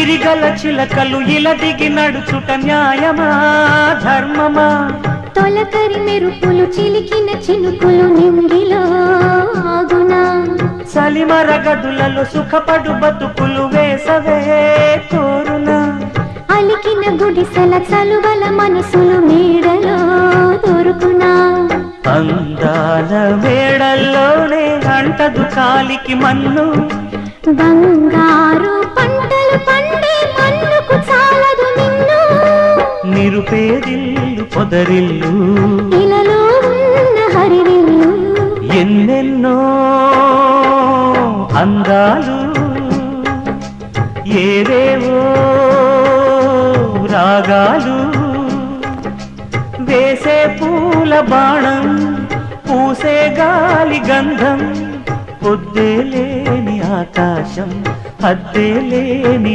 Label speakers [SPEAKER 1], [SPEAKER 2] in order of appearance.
[SPEAKER 1] గిరిగల చిలకలు ఇలా దిగి నడుచుట న్యాయమా ధర్మమా
[SPEAKER 2] తొలకరి మెరుపులు చిలికిన చినుకులు నింగిలో ఆగునా
[SPEAKER 1] చలిమర గదులలో సుఖపడు బతుకులు వేసవే కోరునా
[SPEAKER 2] అలికిన గుడిసెల చలువల మనసులు మేడలో దొరుకునా
[SPEAKER 1] అందాల మేడల్లోనే అంటదు కాలికి మన్ను
[SPEAKER 2] బంగారు పంటలు పండే మన్నుకు చాలదు నిన్ను
[SPEAKER 1] నిరుపేదిల్లు పొదరిల్లు
[SPEAKER 2] ఇలలో ఉన్న హరివిల్లు
[SPEAKER 1] ఎన్నెన్నో అందాలు ఏవేవో రాగాలు వేసే పూల బాణం పూసే గాలి గంధం పొద్దే లేని ఆకాశం హద్దే లేని